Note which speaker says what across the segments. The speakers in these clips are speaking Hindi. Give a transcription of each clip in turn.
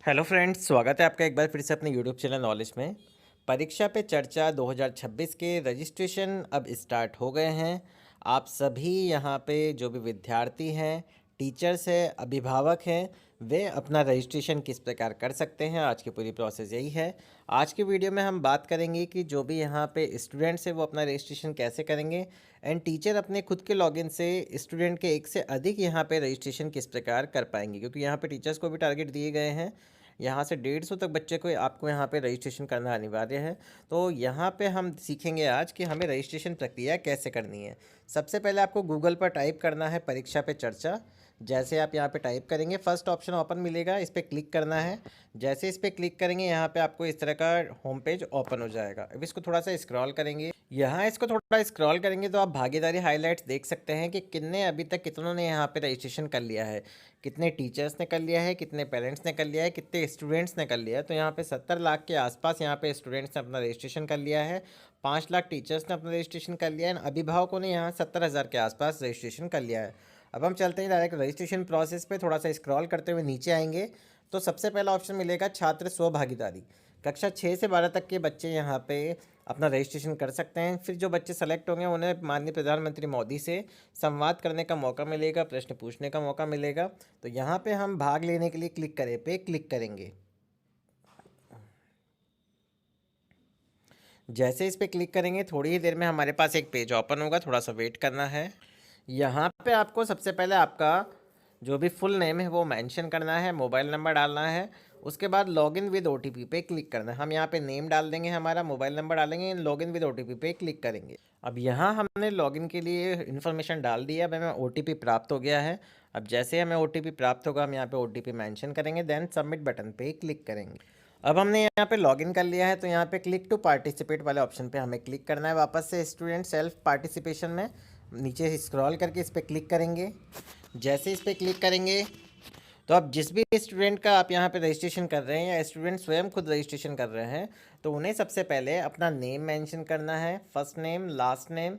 Speaker 1: हेलो फ्रेंड्स, स्वागत है आपका एक बार फिर से अपने यूट्यूब चैनल नॉलेज में। परीक्षा पे चर्चा 2026 के रजिस्ट्रेशन अब स्टार्ट हो गए हैं। आप सभी यहाँ पे जो भी विद्यार्थी हैं, टीचर्स हैं, अभिभावक हैं, वे अपना रजिस्ट्रेशन किस प्रकार कर सकते हैं। आज की पूरी प्रोसेस यही है। आज की वीडियो में हम बात करेंगे कि जो भी यहाँ पे स्टूडेंट्स हैं वो अपना रजिस्ट्रेशन कैसे करेंगे, एंड टीचर अपने खुद के लॉगिन से स्टूडेंट के एक से अधिक यहाँ पे रजिस्ट्रेशन किस प्रकार कर पाएंगे, क्योंकि यहाँ पे टीचर्स को भी टारगेट दिए गए हैं। यहाँ से 150 तक बच्चे को आपको यहाँ पे रजिस्ट्रेशन करना अनिवार्य है। तो यहाँ पे हम सीखेंगे आज कि हमें रजिस्ट्रेशन प्रक्रिया कैसे करनी है। सबसे पहले आपको गूगल पर टाइप करना है परीक्षा पे चर्चा। जैसे आप यहाँ पे टाइप करेंगे, फर्स्ट ऑप्शन ओपन मिलेगा, इस पर क्लिक करना है। जैसे इस पर क्लिक करेंगे, यहाँ पे आपको इस तरह का होम पेज ओपन हो जाएगा। अब इसको थोड़ा सा स्क्रॉल करेंगे, यहाँ इसको थोड़ा स्क्रॉल करेंगे तो आप भागीदारी हाईलाइट्स देख सकते हैं कि कितने अभी तक कितनों ने यहाँ पे रजिस्ट्रेशन कर लिया है, कितने टीचर्स ने कर लिया है, कितने पेरेंट्स ने कर लिया है, कितने स्टूडेंट्स ने कर लिया है। तो यहाँ पे 70 लाख के आसपास यहाँ पे स्टूडेंट्स ने अपना रजिस्ट्रेशन कर लिया है, 5 लाख टीचर्स ने अपना रजिस्ट्रेशन कर लिया है, अभिभावकों ने यहाँ 70,000 के आसपास रजिस्ट्रेशन कर लिया है। अब हम चलते हैं डायरेक्ट रजिस्ट्रेशन प्रोसेस पे। थोड़ा सा स्क्रॉल करते हुए नीचे आएंगे तो सबसे पहला ऑप्शन मिलेगा छात्र स्वभागीदारी। कक्षा 6 से 12 तक के बच्चे यहाँ पे अपना रजिस्ट्रेशन कर सकते हैं। फिर जो बच्चे सेलेक्ट होंगे उन्हें माननीय प्रधानमंत्री मोदी से संवाद करने का मौका मिलेगा, प्रश्न पूछने का मौका मिलेगा। तो यहाँ पे हम भाग लेने के लिए क्लिक करें पे क्लिक करेंगे। जैसे इस पे क्लिक करेंगे, थोड़ी ही देर में हमारे पास एक पेज ओपन होगा, थोड़ा सा वेट करना है। यहाँ पे आपको सबसे पहले आपका जो भी फुल नेम है वो मेंशन करना है, मोबाइल नंबर डालना है। उसके बाद लॉगिन विद ओटीपी पे क्लिक करना है। हम यहाँ पे नेम डाल देंगे, हमारा मोबाइल नंबर डालेंगे, लॉगिन विद ओटीपी पे क्लिक करेंगे। अब यहाँ हमने लॉगिन के लिए इन्फॉर्मेशन डाल दिया। अब हमें ओटीपी प्राप्त हो गया है। अब जैसे हमें ओटीपी प्राप्त होगा, हम यहाँ पे ओटीपी मेंशन करेंगे, देन सबमिट बटन पे क्लिक करेंगे। अब हमने यहाँ पे लॉगिन कर लिया है तो यहाँ पे क्लिक टू पार्टिसिपेट वाले ऑप्शन पे हमें क्लिक करना है। वापस से स्टूडेंट सेल्फ पार्टिसिपेशन में नीचे स्क्रॉल करके इस पर क्लिक करेंगे। जैसे इस पर क्लिक करेंगे तो अब जिस भी स्टूडेंट का आप यहाँ पे रजिस्ट्रेशन कर रहे हैं या स्टूडेंट स्वयं खुद रजिस्ट्रेशन कर रहे हैं, तो उन्हें सबसे पहले अपना नेम मेंशन करना है, फर्स्ट नेम, लास्ट नेम।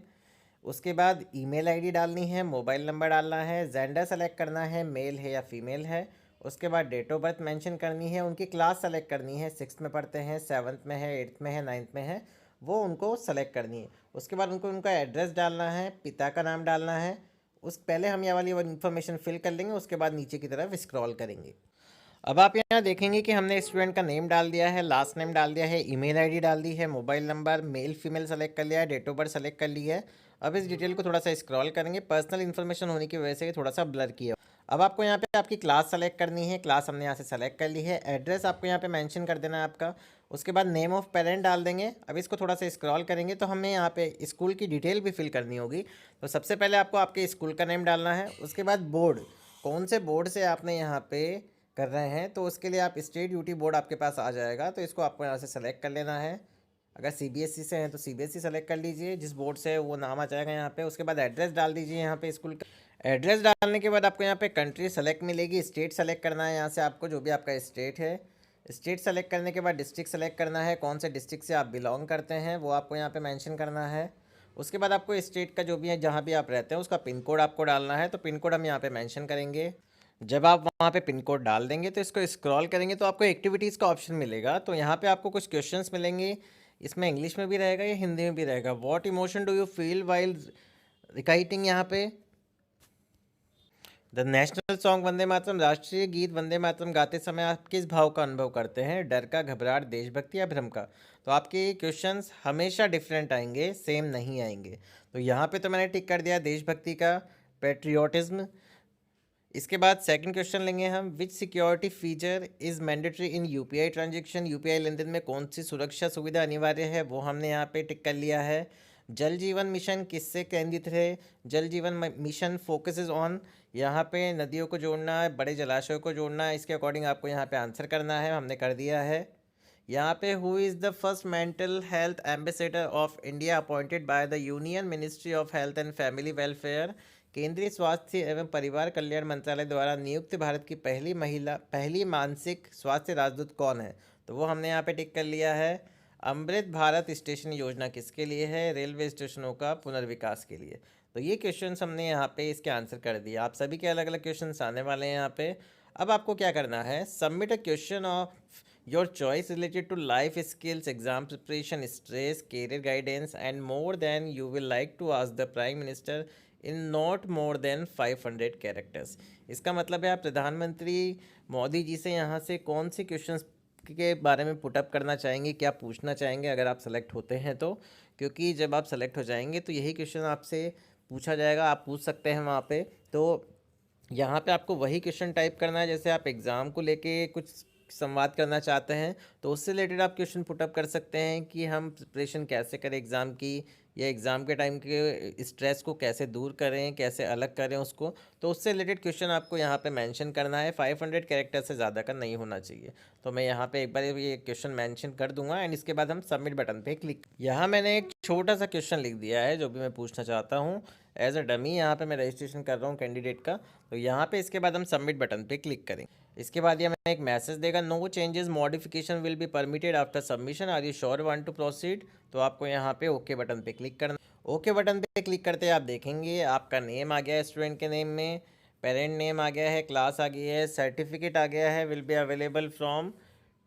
Speaker 1: उसके बाद ईमेल आईडी डालनी है, मोबाइल नंबर डालना है, जेंडर सेलेक्ट करना है, मेल है या फीमेल है। उसके बाद डेट ऑफ बर्थ मेंशन करनी है, उनकी क्लास सेलेक्ट करनी है, 6th में पढ़ते हैं, 7th में है, 8th में है, 9th में है, वो उनको सेलेक्ट करनी है। उसके बाद उनको उनका एड्रेस डालना है, पिता का नाम डालना है। उस पहले हम ये वाली इन्फॉर्मेशन फिल कर लेंगे, उसके बाद नीचे की तरफ स्क्रॉल करेंगे। अब आप यहाँ देखेंगे कि हमने स्टूडेंट का नेम डाल दिया है, लास्ट नेम डाल दिया है, ईमेल आईडी डाल दी है, mobile number male female select कर लिया है, डेट ऑफ बर्थ सेलेक्ट कर ली है। अब इस डिटेल को थोड़ा सा स्क्रॉल करेंगे, पर्सनल इन्फॉर्मेशन होने की वजह से थोड़ा सा ब्लर किया। अब आपको यहाँ पे आपकी क्लास सेलेक्ट करनी है, क्लास हमने यहाँ से सेलेक्ट कर ली है। एड्रेस आपको यहाँ पे मेंशन कर देना है आपका। उसके बाद नेम ऑफ पेरेंट डाल देंगे। अब इसको थोड़ा सा स्क्रॉल करेंगे तो हमें यहाँ पे स्कूल की डिटेल भी फिल करनी होगी। तो सबसे पहले आपको आपके स्कूल का नेम डालना है। उसके बाद बोर्ड, कौन से बोर्ड से आपने यहाँ पे कर रहे हैं, तो उसके लिए आप स्टेट यूटी बोर्ड आपके पास आ जाएगा, तो इसको आपको यहाँ से सेलेक्ट कर लेना है। अगर सीबीएसई से हैं तो सीबीएसई सेलेक्ट कर लीजिए, जिस बोर्ड से है वो नाम आ जाएगा यहाँ पे। उसके बाद एड्रेस डाल दीजिए यहाँ पे स्कूल का। एड्रेस डालने के बाद आपको यहाँ पे कंट्री सेलेक्ट मिलेगी, स्टेट सेलेक्ट करना है यहाँ से आपको, जो भी आपका स्टेट है। स्टेट सेलेक्ट करने के बाद डिस्ट्रिक्ट सेलेक्ट करना है, कौन से डिस्ट्रिक्ट से आप बिलोंग करते हैं वो आपको यहाँ पे मेंशन करना है। उसके बाद आपको स्टेट का जो भी है, जहाँ भी आप रहते हैं, उसका पिन कोड आपको डालना है, तो पिन कोड हम यहाँ पे मेंशन करेंगे। जब आप वहाँ पे पिन कोड डाल देंगे तो इसको स्क्रॉल करेंगे तो आपको एक्टिविटीज़ का ऑप्शन मिलेगा। तो यहाँ पे आपको कुछ क्वेश्चंस मिलेंगे, इसमें इंग्लिश में भी रहेगा या हिंदी में भी रहेगा। What emotion do you feel while reciting, यहाँ पे the national song Vande Mataram, राष्ट्रीय गीत वंदे मातरम गाते समय आप किस भाव का अनुभव करते हैं, डर का, घबराहट, देशभक्ति या भ्रम का। तो आपके क्वेश्चंस हमेशा डिफरेंट आएंगे, सेम नहीं आएंगे। तो यहाँ पे तो मैंने टिक कर दिया देशभक्ति का, पेट्रियोटिज्म। इसके बाद सेकंड क्वेश्चन लेंगे हम, which security feature is mandatory in UPI transaction, UPI लेन देन में कौन सी सुरक्षा सुविधा अनिवार्य है, वो हमने यहाँ पे टिक कर लिया है। जल जीवन मिशन किससे केंद्रित है, जल जीवन मिशन फोकसेस ऑन, यहाँ पे नदियों को जोड़ना है, बड़े जलाशयों को जोड़ना है, इसके अकॉर्डिंग आपको यहाँ पे आंसर करना है, हमने कर दिया है। यहाँ पे who is the first mental health ambassador of India appointed by the union ministry of health and family welfare, केंद्रीय स्वास्थ्य एवं परिवार कल्याण मंत्रालय द्वारा नियुक्त भारत की पहली मानसिक स्वास्थ्य राजदूत कौन है, तो वो हमने यहाँ पे टिक कर लिया है। अमृत भारत स्टेशन योजना किसके लिए है, रेलवे स्टेशनों का पुनर्विकास के लिए। तो ये क्वेश्चंस हमने यहाँ पे इसके आंसर कर दिए। आप सभी के अलग अलग क्वेश्चंस आने वाले हैं यहाँ पे। अब आपको क्या करना है, submit a question of your choice related to life skills, exam preparation, stress, career guidance and more than you will like to ask the prime minister in not more than 500 characters. इसका मतलब है आप प्रधानमंत्री मोदी जी से यहाँ से कौन से क्वेश्चंस के बारे में पुटअप करना चाहेंगे, क्या पूछना चाहेंगे अगर आप सेलेक्ट होते हैं तो, क्योंकि जब आप सेलेक्ट हो जाएंगे तो यही क्वेश्चन आपसे पूछा जाएगा, आप पूछ सकते हैं वहाँ पे। तो यहाँ पे आपको वही क्वेश्चन टाइप करना है, जैसे आप एग्ज़ाम को लेके कुछ संवाद करना चाहते हैं तो उससे रिलेटेड आप क्वेश्चन पुटअप कर सकते हैं कि हम प्रिपरेशन कैसे करें एग्ज़ाम की, या एग्ज़ाम के टाइम के स्ट्रेस को कैसे दूर करें, कैसे अलग करें उसको। तो उससे रिलेटेड क्वेश्चन आपको यहाँ पे मेंशन करना है, 500 कैरेक्टर से ज़्यादा का नहीं होना चाहिए। तो मैं यहाँ पे एक बार ये क्वेश्चन मेंशन कर दूंगा एंड इसके बाद हम सबमिट बटन पे क्लिक। यहाँ मैंने एक छोटा सा क्वेश्चन लिख दिया है जो भी मैं पूछना चाहता हूँ एज अ डमी। यहाँ पे मैं रजिस्ट्रेशन कर रहा हूँ कैंडिडेट का। तो यहाँ पे इसके बाद हम सबमिट बटन पे क्लिक करें। इसके बाद ये हमें एक मैसेज देगा, no changes modification will be permitted after submission, are you sure want to proceed. तो आपको यहाँ पे ओके बटन पे क्लिक करना। ओके बटन पे क्लिक करते ही आप देखेंगे आपका नेम आ गया है, स्टूडेंट के नेम में पेरेंट नेम आ गया है, क्लास आ गई है, सर्टिफिकेट आ गया है, विल बी अवेलेबल फ्रॉम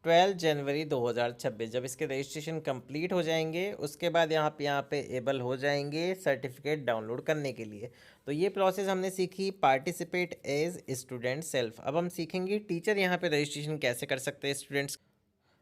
Speaker 1: 12 जनवरी 2026। जब इसके रजिस्ट्रेशन कंप्लीट हो जाएंगे उसके बाद यहाँ पे एबल हो जाएंगे सर्टिफिकेट डाउनलोड करने के लिए। तो ये प्रोसेस हमने सीखी पार्टिसिपेट एज स्टूडेंट सेल्फ। अब हम सीखेंगे टीचर यहाँ पे रजिस्ट्रेशन कैसे कर सकते हैं स्टूडेंट्स।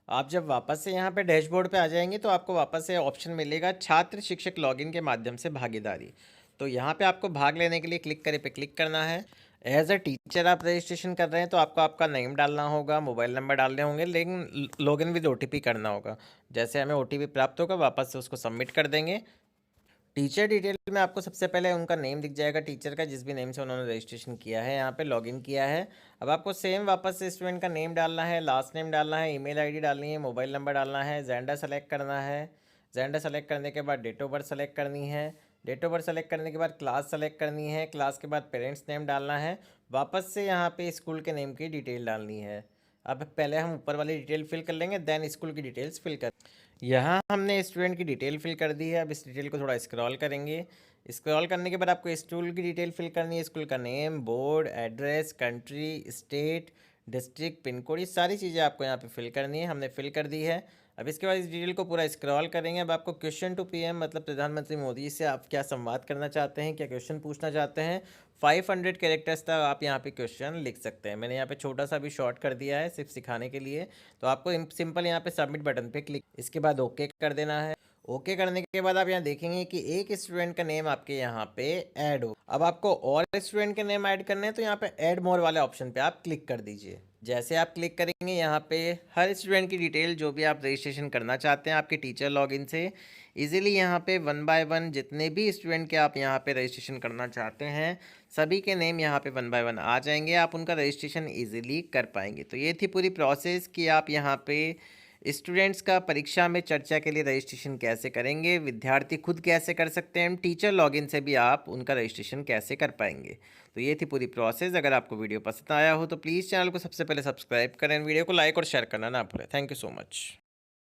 Speaker 1: आप जब वापस से यहाँ पे डैशबोर्ड पे आ जाएंगे तो आपको वापस से ऑप्शन मिलेगा छात्र शिक्षक लॉगिन के माध्यम से भागीदारी। तो यहाँ पे आपको भाग लेने के लिए क्लिक करे पे क्लिक करना है। एज अ टीचर आप रजिस्ट्रेशन कर रहे हैं तो आपको आपका नेम डालना होगा, मोबाइल नंबर डालने होंगे, लेकिन लॉगिन विद ओटीपी करना होगा। जैसे हमें ओटीपी प्राप्त होगा वापस से उसको सबमिट कर देंगे। टीचर डिटेल में आपको सबसे पहले उनका नेम दिख जाएगा टीचर का, जिस भी नेम से उन्होंने रजिस्ट्रेशन किया है, यहाँ पे लॉगिन किया है। अब आपको सेम वापस से स्टूडेंट का नेम डालना है, लास्ट नेम डालना है, ईमेल आईडी डालनी है, मोबाइल नंबर डालना है, जेंडर सेलेक्ट करना है। जेंडर सेलेक्ट करने के बाद डेट ऑफ बर्थ सेलेक्ट करनी है। डेट ऑफ बर्थ सेलेक्ट करने के बाद क्लास सेलेक्ट करनी है। क्लास के बाद पेरेंट्स नेम डालना है। वापस से यहाँ पे स्कूल के नेम की डिटेल डालनी है। अब पहले हम ऊपर वाली डिटेल फिल कर लेंगे, देन स्कूल की डिटेल्स फिल कर। यहाँ हमने स्टूडेंट की डिटेल फिल कर दी है। अब इस डिटेल को थोड़ा स्क्रॉल करेंगे। स्क्रॉल करने के बाद आपको स्कूल की डिटेल फिल करनी है, स्कूल का name, board, address, country, state, district, pin code, ये सारी चीज़ें आपको यहाँ पे फिल करनी है। हमने फिल कर दी है। अब इसके बाद इस डिटेल को पूरा स्क्रॉल करेंगे। अब आपको क्वेश्चन टू पीएम मतलब प्रधानमंत्री मोदी से आप क्या संवाद करना चाहते हैं, क्या क्वेश्चन पूछना चाहते हैं, 500 कैरेक्टर्स तक आप यहाँ पे क्वेश्चन लिख सकते हैं। मैंने यहाँ पे छोटा सा भी शॉर्ट कर दिया है सिर्फ सिखाने के लिए। तो आपको सिंपल यहाँ पे सबमिट बटन पे क्लिक, इसके बाद ओके कर देना है। ओके करने के बाद आप यहाँ देखेंगे कि एक स्टूडेंट का नेम आपके यहाँ पे ऐड हो। अब आपको और स्टूडेंट के नेम ऐड करने हैं तो यहाँ पे ऐड मोर वाले ऑप्शन पे आप क्लिक कर दीजिए। जैसे आप क्लिक करेंगे यहाँ पे हर स्टूडेंट की डिटेल जो भी आप रजिस्ट्रेशन करना चाहते हैं आपके टीचर लॉगिन से इजीली यहाँ पे 1 बाय 1 जितने भी स्टूडेंट के आप यहाँ पे रजिस्ट्रेशन करना चाहते हैं सभी के नेम यहाँ पे 1 बाय 1 आ जाएंगे, आप उनका रजिस्ट्रेशन इजीली कर पाएंगे। तो ये थी पूरी प्रोसेस कि आप यहाँ पे स्टूडेंट्स का परीक्षा में चर्चा के लिए रजिस्ट्रेशन कैसे करेंगे, विद्यार्थी खुद कैसे कर सकते हैं, टीचर लॉगिन से भी आप उनका रजिस्ट्रेशन कैसे कर पाएंगे। तो ये थी पूरी प्रोसेस। अगर आपको वीडियो पसंद आया हो तो प्लीज़ चैनल को सबसे पहले सब्सक्राइब करें, वीडियो को लाइक और शेयर करना ना भूलें। Thank you so much.